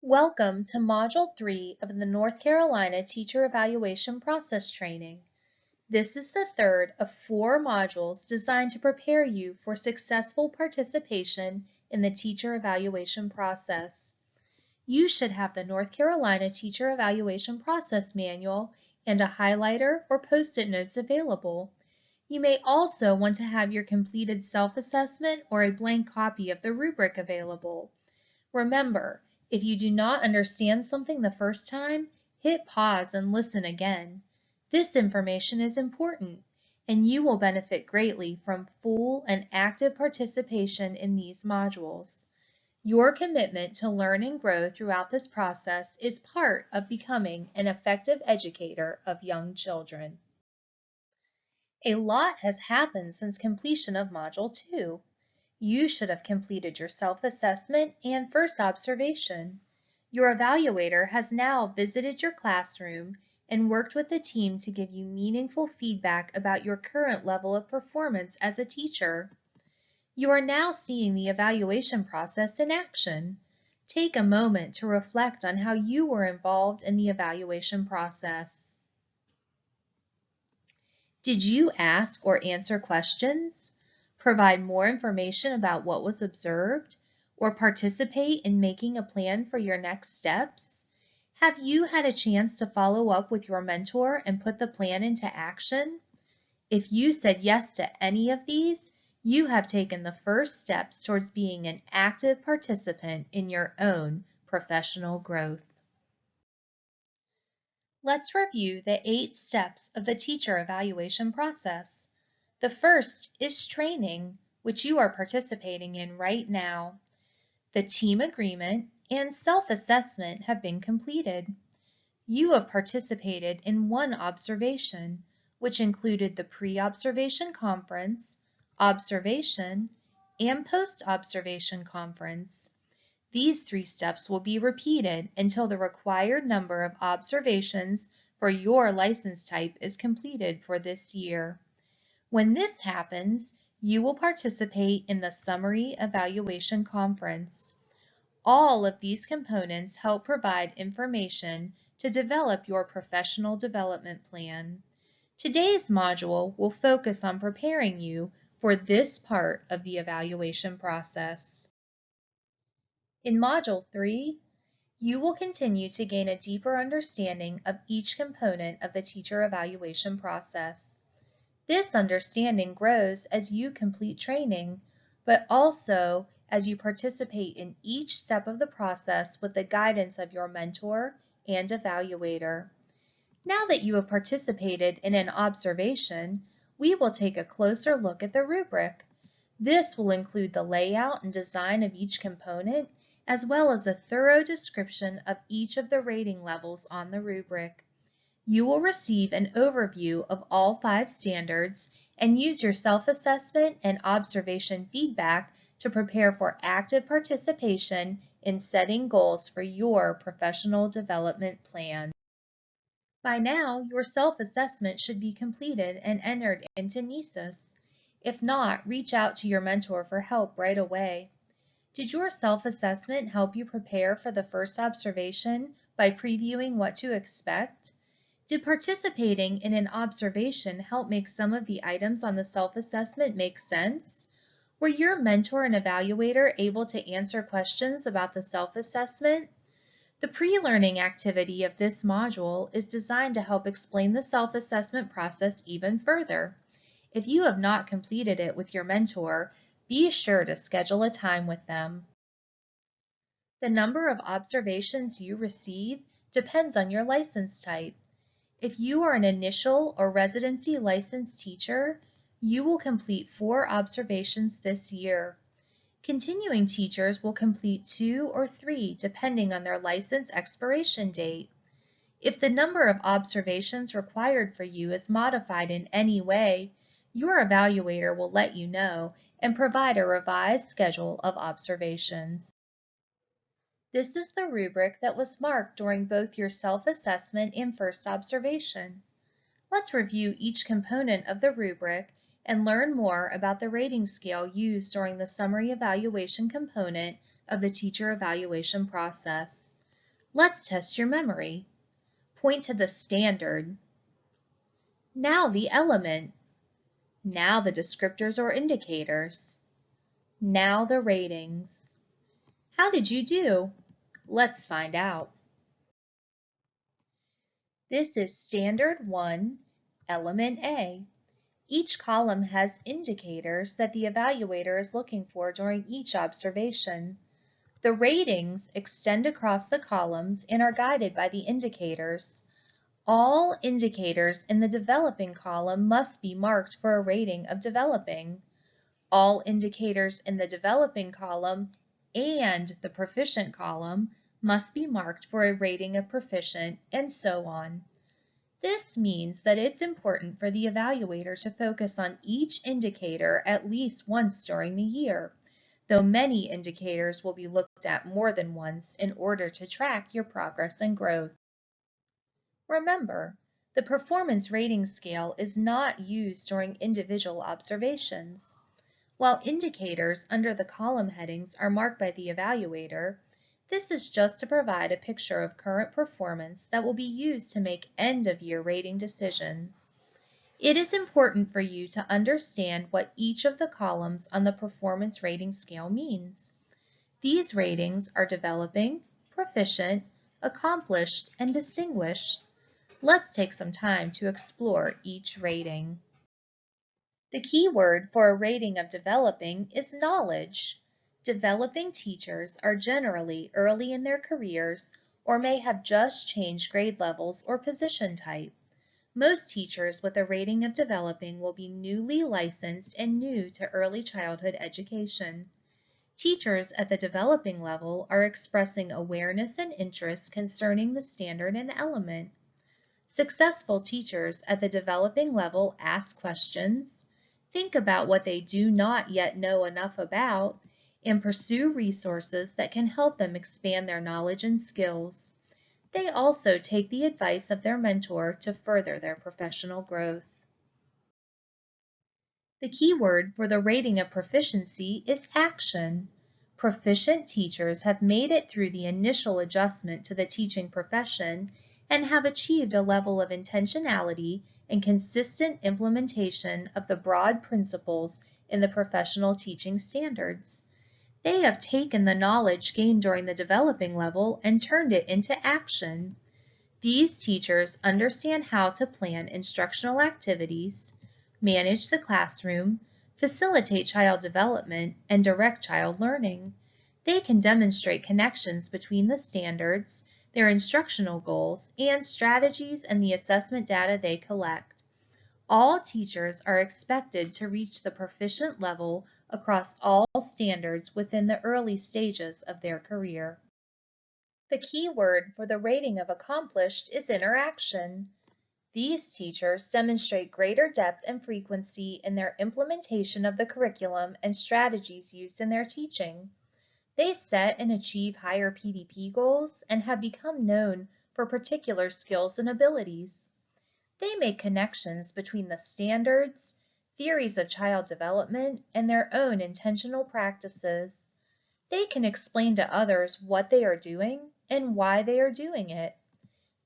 Welcome to Module 3 of the North Carolina Teacher Evaluation Process Training. This is the third of 4 modules designed to prepare you for successful participation in the teacher evaluation process. You should have the North Carolina Teacher Evaluation Process Manual and a highlighter or post-it notes available. You may also want to have your completed self-assessment or a blank copy of the rubric available. Remember, if you do not understand something the first time, hit pause and listen again. This information is important, and you will benefit greatly from full and active participation in these modules. Your commitment to learn and grow throughout this process is part of becoming an effective educator of young children. A lot has happened since completion of Module 2. You should have completed your self-assessment and first observation. Your evaluator has now visited your classroom and worked with the team to give you meaningful feedback about your current level of performance as a teacher. You are now seeing the evaluation process in action. Take a moment to reflect on how you were involved in the evaluation process. Did you ask or answer questions? Provide more information about what was observed, or participate in making a plan for your next steps? Have you had a chance to follow up with your mentor and put the plan into action? If you said yes to any of these, you have taken the first steps towards being an active participant in your own professional growth. Let's review the 8 steps of the teacher evaluation process. The first is training, which you are participating in right now. The team agreement and self-assessment have been completed. You have participated in 1 observation, which included the pre-observation conference, observation, and post-observation conference. These 3 steps will be repeated until the required number of observations for your license type is completed for this year. When this happens, you will participate in the Summary Evaluation Conference. All of these components help provide information to develop your professional development plan. Today's module will focus on preparing you for this part of the evaluation process. In Module 3, you will continue to gain a deeper understanding of each component of the teacher evaluation process. This understanding grows as you complete training, but also as you participate in each step of the process with the guidance of your mentor and evaluator. Now that you have participated in an observation, we will take a closer look at the rubric. This will include the layout and design of each component, as well as a thorough description of each of the rating levels on the rubric. You will receive an overview of all 5 standards and use your self-assessment and observation feedback to prepare for active participation in setting goals for your professional development plan. By now, your self-assessment should be completed and entered into NESIS. If not, reach out to your mentor for help right away. Did your self-assessment help you prepare for the first observation by previewing what to expect? Did participating in an observation help make some of the items on the self-assessment make sense? Were your mentor and evaluator able to answer questions about the self-assessment? The pre-learning activity of this module is designed to help explain the self-assessment process even further. If you have not completed it with your mentor, be sure to schedule a time with them. The number of observations you receive depends on your license type. If you are an initial or residency licensed teacher, you will complete 4 observations this year. Continuing teachers will complete 2 or 3 depending on their license expiration date. If the number of observations required for you is modified in any way, your evaluator will let you know and provide a revised schedule of observations. This is the rubric that was marked during both your self-assessment and first observation. Let's review each component of the rubric and learn more about the rating scale used during the summary evaluation component of the teacher evaluation process. Let's test your memory. Point to the standard. Now the element. Now the descriptors or indicators. Now the ratings. How did you do? Let's find out. This is Standard 1, Element A. Each column has indicators that the evaluator is looking for during each observation. The ratings extend across the columns and are guided by the indicators. All indicators in the developing column must be marked for a rating of developing. All indicators in the developing column and the proficient column must be marked for a rating of proficient, and so on. This means that it's important for the evaluator to focus on each indicator at least once during the year, though many indicators will be looked at more than once in order to track your progress and growth. Remember, the performance rating scale is not used during individual observations. While indicators under the column headings are marked by the evaluator, this is just to provide a picture of current performance that will be used to make end-of-year rating decisions. It is important for you to understand what each of the columns on the performance rating scale means. These ratings are developing, proficient, accomplished, and distinguished. Let's take some time to explore each rating. The key word for a rating of developing is knowledge. Developing teachers are generally early in their careers or may have just changed grade levels or position type. Most teachers with a rating of developing will be newly licensed and new to early childhood education. Teachers at the developing level are expressing awareness and interest concerning the standard and element. Successful teachers at the developing level ask questions, think about what they do not yet know enough about, and pursue resources that can help them expand their knowledge and skills. They also take the advice of their mentor to further their professional growth. The key word for the rating of proficiency is action. Proficient teachers have made it through the initial adjustment to the teaching profession and have achieved a level of intentionality and consistent implementation of the broad principles in the professional teaching standards. They have taken the knowledge gained during the developing level and turned it into action. These teachers understand how to plan instructional activities, manage the classroom, facilitate child development, and direct child learning. They can demonstrate connections between the standards, their instructional goals, and strategies and the assessment data they collect. All teachers are expected to reach the proficient level across all standards within the early stages of their career. The key word for the rating of accomplished is interaction. These teachers demonstrate greater depth and frequency in their implementation of the curriculum and strategies used in their teaching. They set and achieve higher PDP goals and have become known for particular skills and abilities. They make connections between the standards, theories of child development, and their own intentional practices. They can explain to others what they are doing and why they are doing it.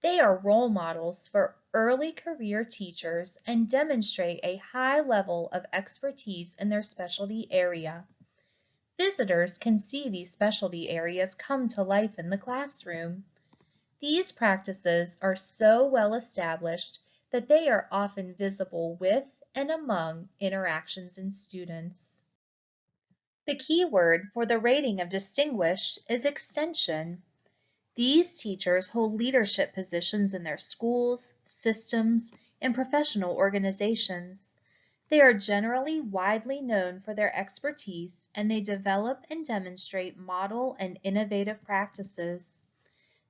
They are role models for early career teachers and demonstrate a high level of expertise in their specialty area. Visitors can see these specialty areas come to life in the classroom. These practices are so well established that they are often visible with and among interactions in students. The key word for the rating of distinguished is extension. These teachers hold leadership positions in their schools, systems, and professional organizations. They are generally widely known for their expertise, and they develop and demonstrate model and innovative practices.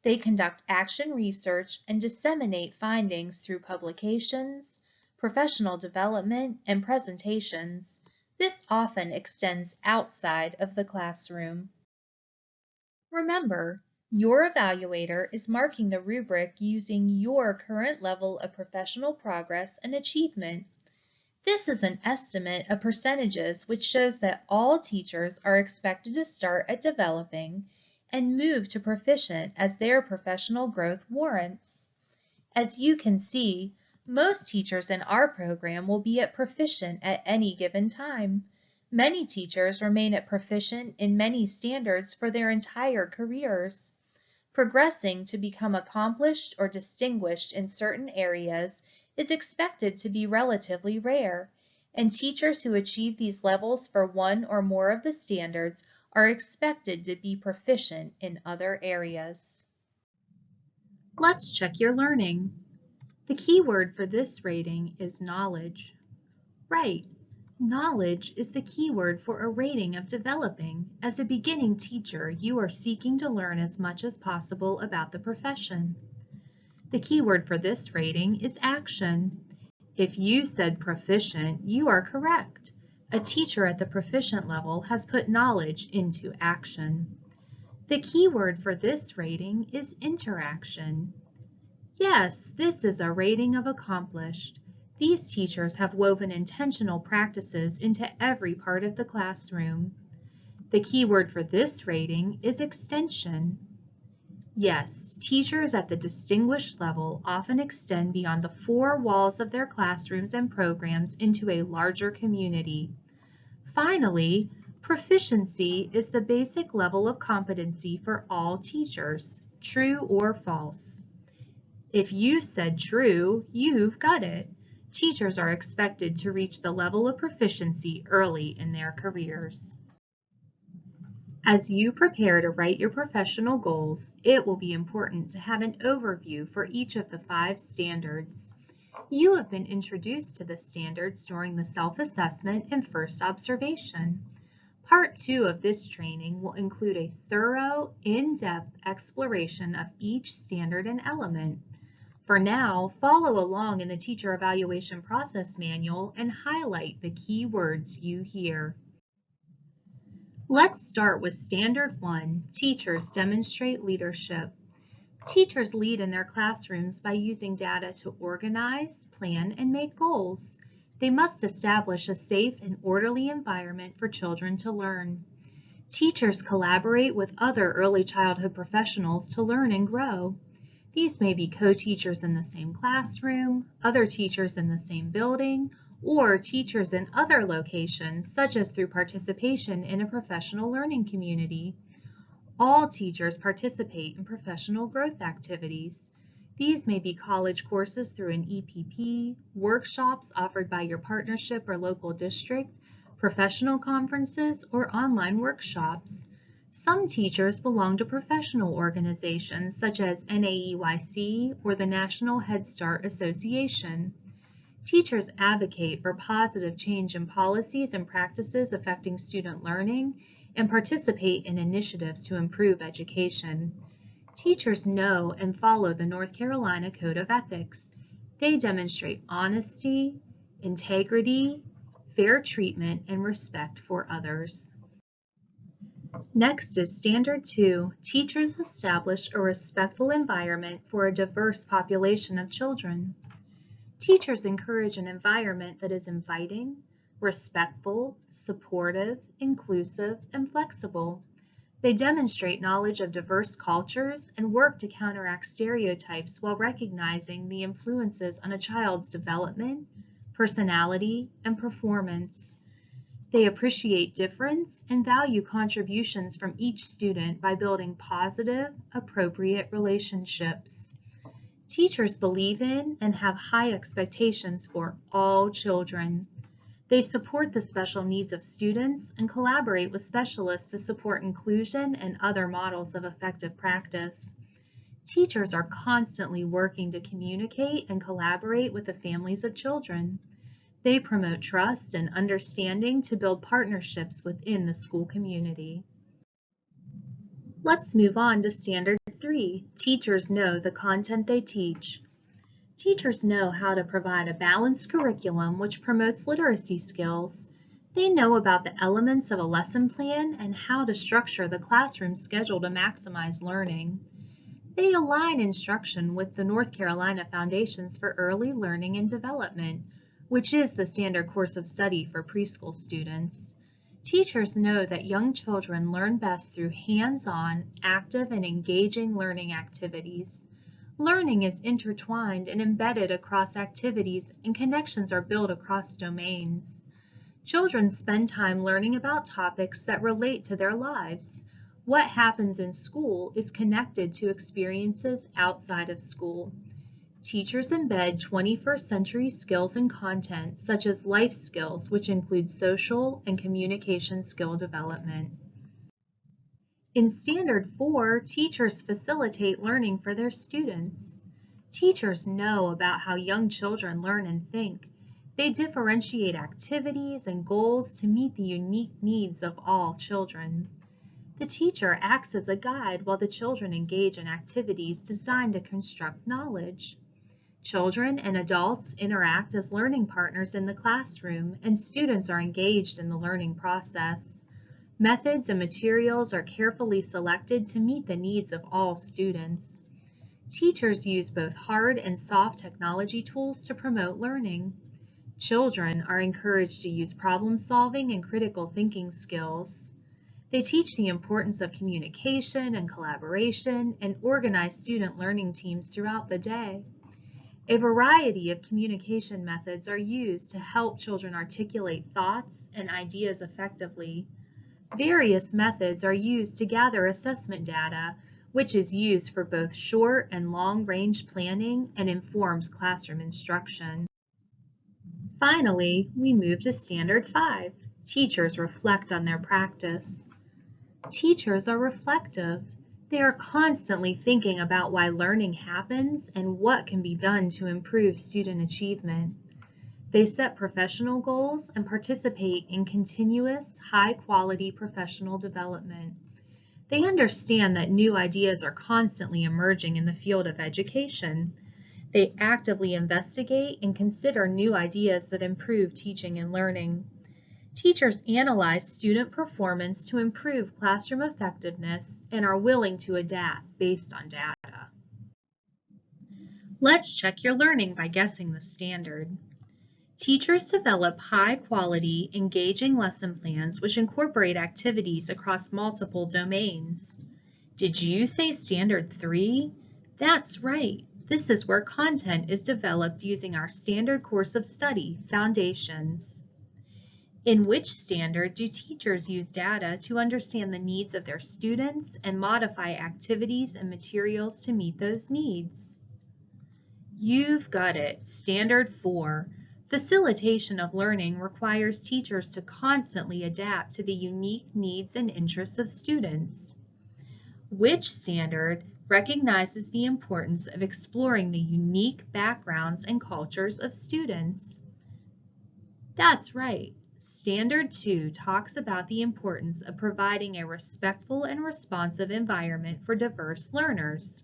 They conduct action research and disseminate findings through publications, professional development, and presentations. This often extends outside of the classroom. Remember, your evaluator is marking the rubric using your current level of professional progress and achievement. This is an estimate of percentages which shows that all teachers are expected to start at developing and move to proficient as their professional growth warrants. As you can see, most teachers in our program will be at proficient at any given time. Many teachers remain at proficient in many standards for their entire careers. Progressing to become accomplished or distinguished in certain areas is expected to be relatively rare, and teachers who achieve these levels for one or more of the standards are expected to be proficient in other areas. Let's check your learning. The key word for this rating is knowledge. Right. Knowledge is the key word for a rating of developing. As a beginning teacher, you are seeking to learn as much as possible about the profession. The key word for this rating is action. If you said proficient, you are correct. A teacher at the proficient level has put knowledge into action. The key word for this rating is interaction. Yes, this is a rating of accomplished. These teachers have woven intentional practices into every part of the classroom. The key word for this rating is extension. Yes, teachers at the distinguished level often extend beyond the four walls of their classrooms and programs into a larger community. Finally, proficiency is the basic level of competency for all teachers, true or false. If you said true, you've got it. Teachers are expected to reach the level of proficiency early in their careers. As you prepare to write your professional goals, it will be important to have an overview for each of the 5 standards. You have been introduced to the standards during the self-assessment and first observation. Part 2 of this training will include a thorough, in-depth exploration of each standard and element. For now, follow along in the Teacher Evaluation Process Manual and highlight the key words you hear. Let's start with Standard 1, Teachers Demonstrate Leadership. Teachers lead in their classrooms by using data to organize, plan, and make goals. They must establish a safe and orderly environment for children to learn. Teachers collaborate with other early childhood professionals to learn and grow. These may be co-teachers in the same classroom, other teachers in the same building, or teachers in other locations, such as through participation in a professional learning community. All teachers participate in professional growth activities. These may be college courses through an EPP, workshops offered by your partnership or local district, professional conferences, or online workshops. Some teachers belong to professional organizations such as NAEYC or the National Head Start Association. Teachers advocate for positive change in policies and practices affecting student learning and participate in initiatives to improve education. Teachers know and follow the North Carolina Code of Ethics. They demonstrate honesty, integrity, fair treatment, and respect for others. Next is Standard 2, Teachers Establish a Respectful Environment for a Diverse Population of Children. Teachers encourage an environment that is inviting, respectful, supportive, inclusive, and flexible. They demonstrate knowledge of diverse cultures and work to counteract stereotypes while recognizing the influences on a child's development, personality, and performance. They appreciate difference and value contributions from each student by building positive, appropriate relationships. Teachers believe in and have high expectations for all children. They support the special needs of students and collaborate with specialists to support inclusion and other models of effective practice. Teachers are constantly working to communicate and collaborate with the families of children. They promote trust and understanding to build partnerships within the school community. Let's move on to Standard 3, Teachers Know the Content They Teach. Teachers know how to provide a balanced curriculum which promotes literacy skills. They know about the elements of a lesson plan and how to structure the classroom schedule to maximize learning. They align instruction with the North Carolina Foundations for Early Learning and Development, which is the standard course of study for preschool students. Teachers know that young children learn best through hands-on, active, and engaging learning activities. Learning is intertwined and embedded across activities, and connections are built across domains. Children spend time learning about topics that relate to their lives. What happens in school is connected to experiences outside of school. Teachers embed 21st century skills and content, such as life skills, which include social and communication skill development. In Standard 4, teachers facilitate learning for their students. Teachers know about how young children learn and think. They differentiate activities and goals to meet the unique needs of all children. The teacher acts as a guide while the children engage in activities designed to construct knowledge. Children and adults interact as learning partners in the classroom, and students are engaged in the learning process. Methods and materials are carefully selected to meet the needs of all students. Teachers use both hard and soft technology tools to promote learning. Children are encouraged to use problem-solving and critical thinking skills. They teach the importance of communication and collaboration and organize student learning teams throughout the day. A variety of communication methods are used to help children articulate thoughts and ideas effectively. Various methods are used to gather assessment data, which is used for both short and long-range planning and informs classroom instruction. Finally, we move to Standard 5. Teachers reflect on their practice. Teachers are reflective. They are constantly thinking about why learning happens and what can be done to improve student achievement. They set professional goals and participate in continuous, high-quality professional development. They understand that new ideas are constantly emerging in the field of education. They actively investigate and consider new ideas that improve teaching and learning. Teachers analyze student performance to improve classroom effectiveness and are willing to adapt based on data. Let's check your learning by guessing the standard. Teachers develop high-quality, engaging lesson plans which incorporate activities across multiple domains. Did you say Standard 3? That's right. This is where content is developed using our standard course of study, Foundations. In which standard do teachers use data to understand the needs of their students and modify activities and materials to meet those needs? You've got it, Standard 4. Facilitation of learning requires teachers to constantly adapt to the unique needs and interests of students. Which standard recognizes the importance of exploring the unique backgrounds and cultures of students? That's right. Standard 2 talks about the importance of providing a respectful and responsive environment for diverse learners.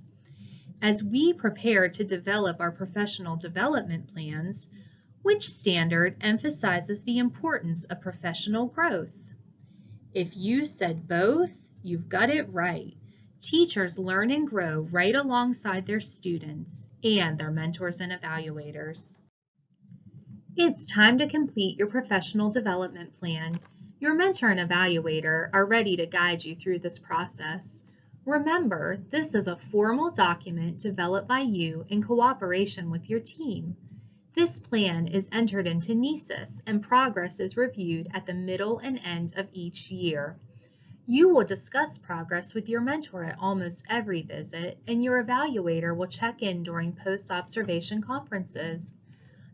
As we prepare to develop our professional development plans, which standard emphasizes the importance of professional growth? If you said both, you've got it right. Teachers learn and grow right alongside their students and their mentors and evaluators. It's time to complete your professional development plan. Your mentor and evaluator are ready to guide you through this process. Remember, this is a formal document developed by you in cooperation with your team. This plan is entered into NESIS and progress is reviewed at the middle and end of each year. You will discuss progress with your mentor at almost every visit, and your evaluator will check in during post-observation conferences.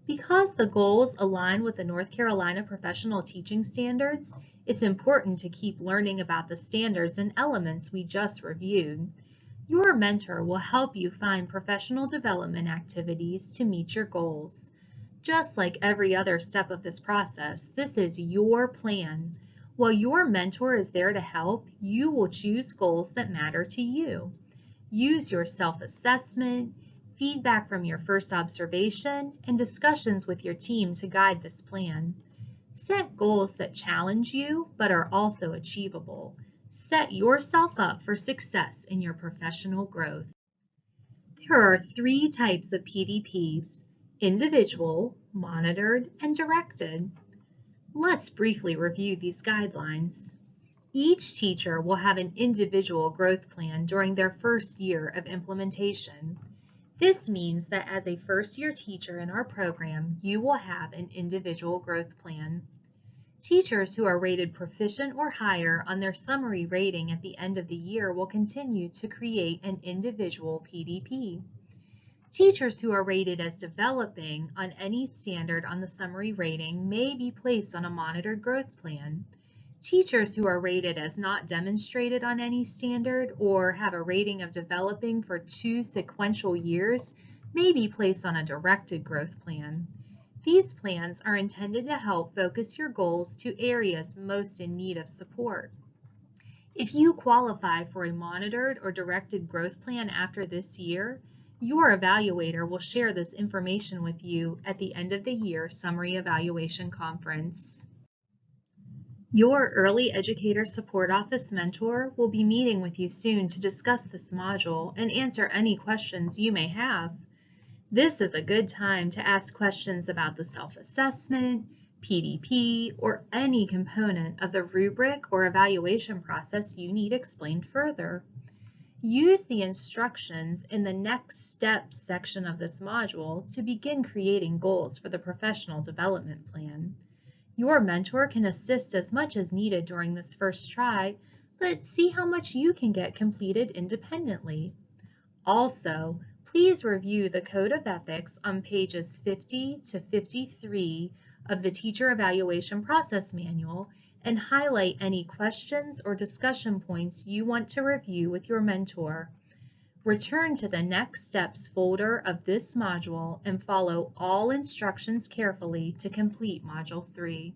Because the goals align with the North Carolina Professional Teaching Standards, it's important to keep learning about the standards and elements we just reviewed. Your mentor will help you find professional development activities to meet your goals. Just like every other step of this process, this is your plan. While your mentor is there to help, you will choose goals that matter to you. Use your self-assessment, feedback from your first observation, and discussions with your team to guide this plan. Set goals that challenge you but are also achievable. Set yourself up for success in your professional growth. There are 3 types of PDPs: individual, monitored, and directed. Let's briefly review these guidelines. Each teacher will have an individual growth plan during their first year of implementation. This means that as a first-year teacher in our program, you will have an individual growth plan. Teachers who are rated proficient or higher on their summary rating at the end of the year will continue to create an individual PDP. Teachers who are rated as developing on any standard on the summary rating may be placed on a monitored growth plan. Teachers who are rated as not demonstrated on any standard or have a rating of developing for 2 sequential years may be placed on a directed growth plan. These plans are intended to help focus your goals to areas most in need of support. If you qualify for a monitored or directed growth plan after this year, your evaluator will share this information with you at the end of the year summary evaluation conference. Your Early Educator Support Office mentor will be meeting with you soon to discuss this module and answer any questions you may have. This is a good time to ask questions about the self-assessment, PDP, or any component of the rubric or evaluation process you need explained further. Use the instructions in the Next Steps section of this module to begin creating goals for the professional development plan. Your mentor can assist as much as needed during this first try, but see how much you can get completed independently. Also, please review the Code of Ethics on pages 50 to 53 of the Teacher Evaluation Process Manual and highlight any questions or discussion points you want to review with your mentor. Return to the Next Steps folder of this module and follow all instructions carefully to complete Module 3.